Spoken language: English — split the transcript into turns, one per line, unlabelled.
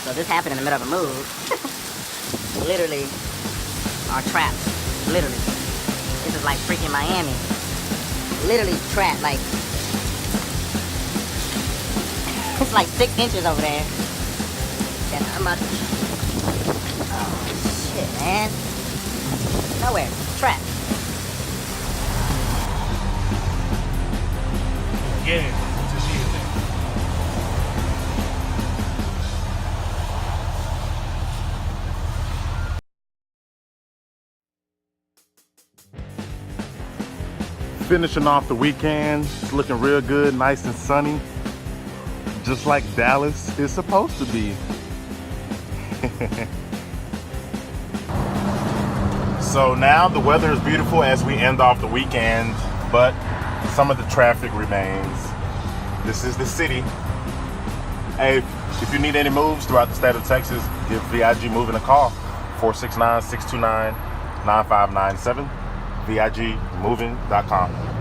So this happened in the middle of a move. Literally, our traps. Literally. This is like freaking Miami. Literally trapped, like, it's like 6 inches over there. And I'm about to, oh shit, man. Nowhere, trapped.
Again, to see it there.
Finishing off the weekend, it's looking real good, nice and sunny, just like Dallas is supposed to be. So now the weather is beautiful as we end off the weekend, but some of the traffic remains. This is the city. Hey, if you need any moves throughout the state of Texas, give VIG Moving a call, 469-629-9597. VIGmoving.com.